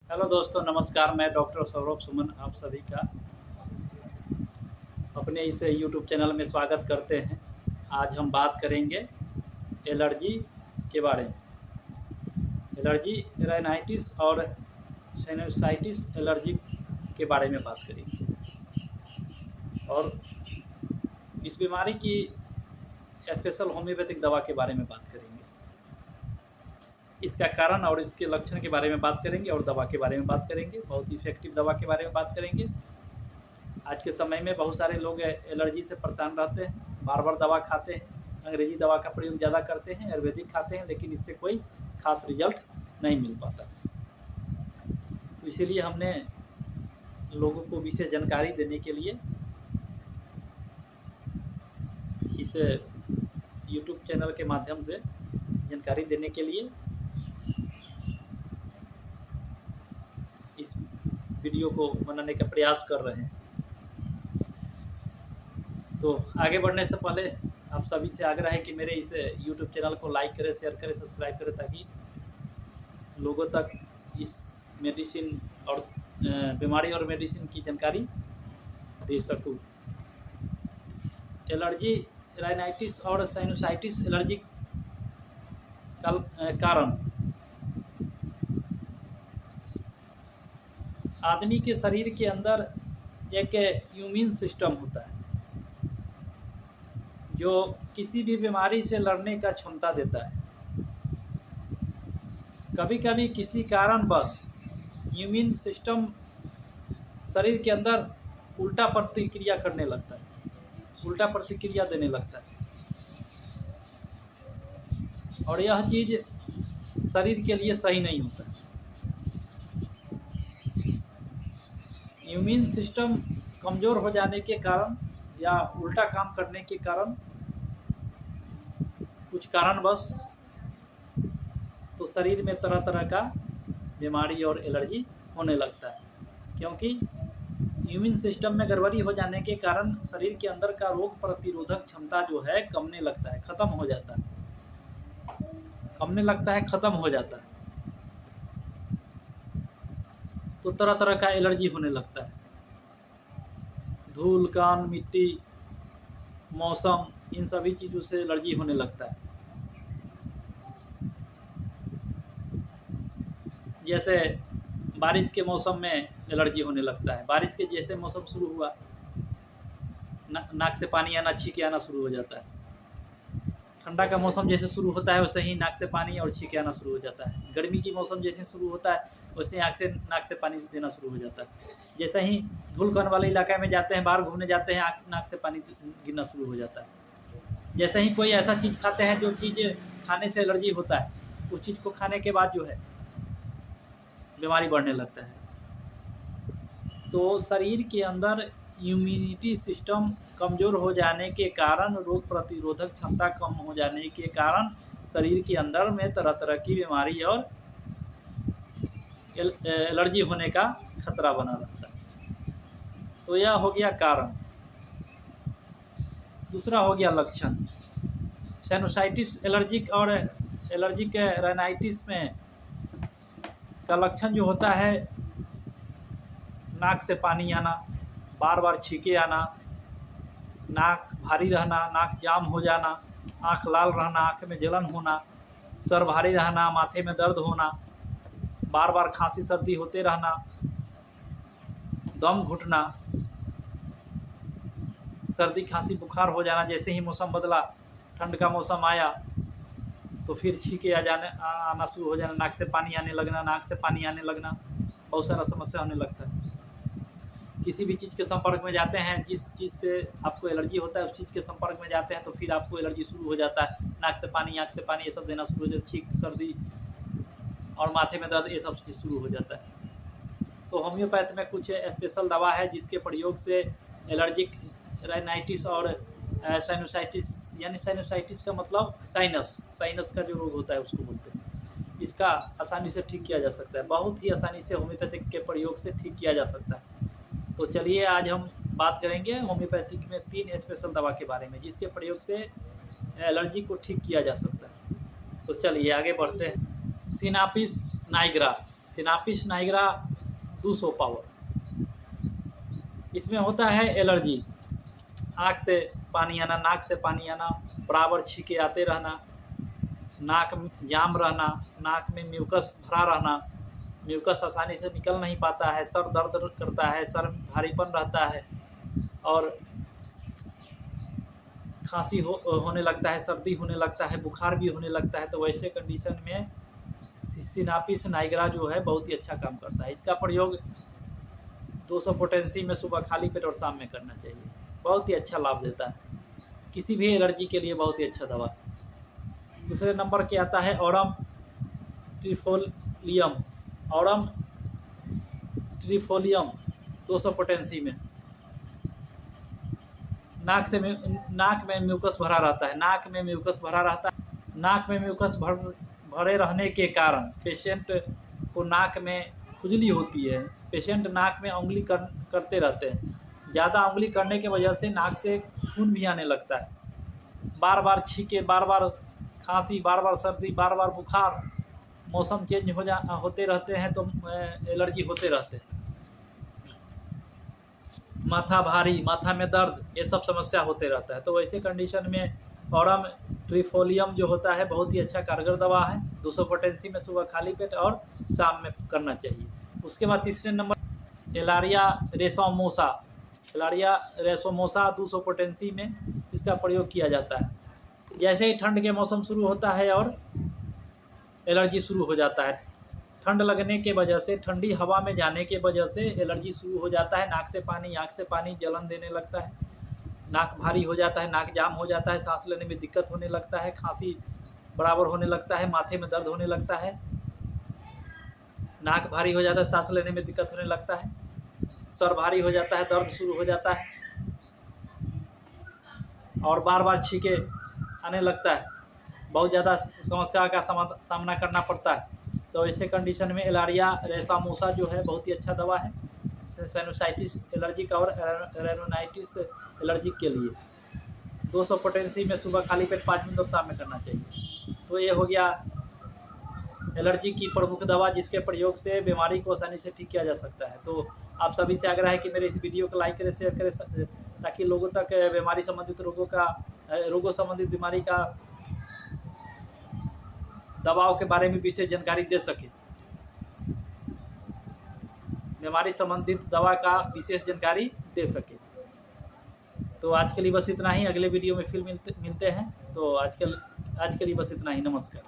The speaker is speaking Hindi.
हेलो दोस्तों, नमस्कार। मैं डॉक्टर सौरभ सुमन आप सभी का अपने इस यूट्यूब चैनल में स्वागत करते हैं। आज हम बात करेंगे एलर्जी के बारे में। एलर्जी, राइनाइटिस और साइनसाइटिस एलर्जी के बारे में बात करेंगे और इस बीमारी की स्पेशल होम्योपैथिक दवा के बारे में बात करेंगे। इसका कारण और इसके लक्षण के बारे में बात करेंगे और दवा के बारे में बात करेंगे। बहुत इफेक्टिव दवा के बारे में बात करेंगे। आज के समय में बहुत सारे लोग एलर्जी से परेशान रहते हैं, बार बार दवा खाते हैं, अंग्रेजी दवा का प्रयोग ज़्यादा करते हैं, आयुर्वेदिक खाते हैं, लेकिन इससे कोई खास रिजल्ट नहीं मिल पाता। तो इसीलिए हमने लोगों को विशेष जानकारी देने के लिए इस यूट्यूब चैनल के माध्यम से जानकारी देने के लिए इस वीडियो को बनाने का प्रयास कर रहे हैं। तो आगे बढ़ने से पहले आप सभी से आग्रह है कि मेरे इस यूट्यूब चैनल को लाइक करें, शेयर करें, सब्सक्राइब करें, ताकि लोगों तक इस मेडिसिन और बीमारी और मेडिसिन की जानकारी दे सकूं। एलर्जी, राइनाइटिस और साइनसाइटिस एलर्जी का कारण आदमी के शरीर के अंदर एक इम्यून सिस्टम होता है जो किसी भी बीमारी से लड़ने का क्षमता देता है। कभी कभी किसी कारणवश इम्यून सिस्टम शरीर के अंदर उल्टा प्रतिक्रिया करने लगता है, उल्टा प्रतिक्रिया देने लगता है, और यह चीज़ शरीर के लिए सही नहीं होता। इम्यून सिस्टम कमज़ोर हो जाने के कारण या उल्टा काम करने के कारण कुछ कारणवश तो शरीर में तरह तरह का बीमारी और एलर्जी होने लगता है, क्योंकि इम्यून सिस्टम में गड़बड़ी हो जाने के कारण शरीर के अंदर का रोग प्रतिरोधक क्षमता जो है कमने लगता है, ख़त्म हो जाता है, कमने लगता है, ख़त्म हो जाता है। तो तरह तरह का एलर्जी होने लगता है। धूल, कान, मिट्टी, मौसम, इन सभी चीज़ों से एलर्जी होने लगता है। जैसे बारिश के मौसम में एलर्जी होने लगता है। बारिश के जैसे मौसम शुरू हुआ, नाक से पानी आना, छींके आना शुरू हो जाता है। ठंडा का मौसम जैसे शुरू होता है वैसे ही नाक से पानी और छींके आना शुरू हो जाता है। गर्मी की मौसम जैसे शुरू होता है वैसे ही नाक से पानी देना शुरू हो जाता है। जैसे ही धूल कण वाले इलाके में जाते हैं, बाहर घूमने जाते हैं, नाक से पानी गिरना शुरू हो जाता है। जैसे ही कोई ऐसा चीज़ खाते हैं जो चीज़ खाने से एलर्जी होता है, उस चीज़ को खाने के बाद जो है बीमारी बढ़ने लगता है। तो शरीर के अंदर इम्यूनिटी सिस्टम कमज़ोर हो जाने के कारण, रोग प्रतिरोधक क्षमता कम हो जाने के कारण शरीर के अंदर में तरह तरह की बीमारी और एलर्जी होने का खतरा बना रहता है। तो यह हो गया कारण। दूसरा हो गया लक्षण। साइनोसाइटिस एलर्जिक और एलर्जिक राइनाइटिस में का लक्षण जो होता है, नाक से पानी आना, बार बार छींके आना, नाक भारी रहना, नाक जाम हो जाना, आँख लाल रहना, आँख में जलन होना, सर भारी रहना, माथे में दर्द होना, बार बार खांसी सर्दी होते रहना, दम घुटना, सर्दी खांसी बुखार हो जाना। जैसे ही मौसम बदला, ठंड का मौसम आया तो फिर छींके आना शुरू हो जाना, नाक से पानी आने लगना, नाक से पानी आने लगना, बहुत सारा समस्या होने लगता है। किसी भी चीज़ के संपर्क में जाते हैं, जिस चीज़ से आपको एलर्जी होता है उस चीज़ के संपर्क में जाते हैं तो फिर आपको एलर्जी शुरू हो जाता है। नाक से पानी, आँख से पानी, ये सब देना शुरू हो जाता है, छींक, सर्दी और माथे में दर्द, ये सब चीज़ शुरू हो जाता है। तो होम्योपैथ में कुछ स्पेशल दवा है जिसके प्रयोग से एलर्जिक राइनाइटिस और साइनोसाइटिस, यानी साइनोसाइटिस का मतलब साइनस का जो रोग होता है उसको बोलते हैं, इसका आसानी से ठीक किया जा सकता है। बहुत ही आसानी से होम्योपैथिक के प्रयोग से ठीक किया जा सकता है। तो चलिए आज हम बात करेंगे होम्योपैथिक में 3 स्पेशल दवा के बारे में जिसके प्रयोग से एलर्जी को ठीक किया जा सकता है। तो चलिए आगे बढ़ते हैं। सिनापिस नाइग्रा सिनापिस नाइग्रा 200 पावर। इसमें होता है एलर्जी, आँख से पानी आना, नाक से पानी आना, बराबर छींके आते रहना, नाक जाम रहना, नाक में म्यूकस भरा रहना, म्यूकस आसानी से निकल नहीं पाता है, सर दर्द करता है, सर में भारीपन रहता है और खांसी होने लगता है, सर्दी होने लगता है, बुखार भी होने लगता है। तो वैसे कंडीशन में सिनापिस नाइग्रा जो है बहुत ही अच्छा काम करता है। इसका प्रयोग 200 पोटेंसी में सुबह खाली पेट और शाम में करना चाहिए। बहुत ही अच्छा लाभ देता है, किसी भी एलर्जी के लिए बहुत ही अच्छा दवा है। दूसरे नंबर के आता है ऑरम ट्रिफोलियम। ऑरम ट्रिफोलियम 200 पोटेंसी में। नाक में म्यूकस भरा रहता है, नाक में म्यूकस भरा रहता है। नाक में म्यूकस भरे रहने के कारण पेशेंट को नाक में खुजली होती है। पेशेंट नाक में उंगली करते रहते हैं, ज़्यादा उंगली करने की वजह से नाक से खून भी आने लगता है। बार बार छींके, बार बार खांसी, बार बार सर्दी, बार बार बुखार, मौसम चेंज होते रहते हैं तो एलर्जी होते रहते हैं। माथा भारी, माथा में दर्द, ये सब समस्या होते रहता है। तो वैसे कंडीशन में ऑरम ट्रिफोलियम जो होता है बहुत ही अच्छा कारगर दवा है। 200 पोटेंसी में सुबह खाली पेट और शाम में करना चाहिए। उसके बाद तीसरे नंबर एलारिया रेसोमोसा। एलारिया रेसोमोसा 200 पोटेंसी में इसका प्रयोग किया जाता है। जैसे ही ठंड के मौसम शुरू होता है और एलर्जी शुरू हो जाता है, ठंड लगने के वजह से, ठंडी हवा में जाने के वजह से एलर्जी शुरू हो जाता है। नाक से पानी, आँख से पानी, जलन देने लगता है, नाक भारी हो जाता है, नाक जाम हो जाता है, सांस लेने में दिक्कत होने लगता है, खांसी बराबर होने लगता है, माथे में दर्द होने लगता है, नाक भारी हो जाता है, सांस लेने में दिक्कत होने लगता है, सर भारी हो जाता है, दर्द शुरू हो जाता है और बार बार छींके आने लगता है, बहुत ज़्यादा समस्या का सामना करना पड़ता है। तो ऐसे कंडीशन में एलारिया रेसामोसा जो है बहुत ही अच्छा दवा है साइनोसाइटिस एलर्जी का और रेनोनाइटिस एलर्जी के लिए। 200 पोटेंसी में सुबह खाली पेट 5 मिनट और शाम में करना चाहिए। तो ये हो गया एलर्जी की प्रमुख दवा जिसके प्रयोग से बीमारी को आसानी से ठीक किया जा सकता है। तो आप सभी से आग्रह है कि मेरे इस वीडियो को लाइक करें, शेयर करें, ताकि लोगों तक बीमारी संबंधित रोगों संबंधित बीमारी का दवाओं के बारे में विशेष जानकारी दे सके। बीमारी संबंधित दवा का विशेष जानकारी दे सके। तो आज के लिए बस इतना ही। अगले वीडियो में फिर मिलते हैं। तो आज के लिए बस इतना ही। नमस्कार।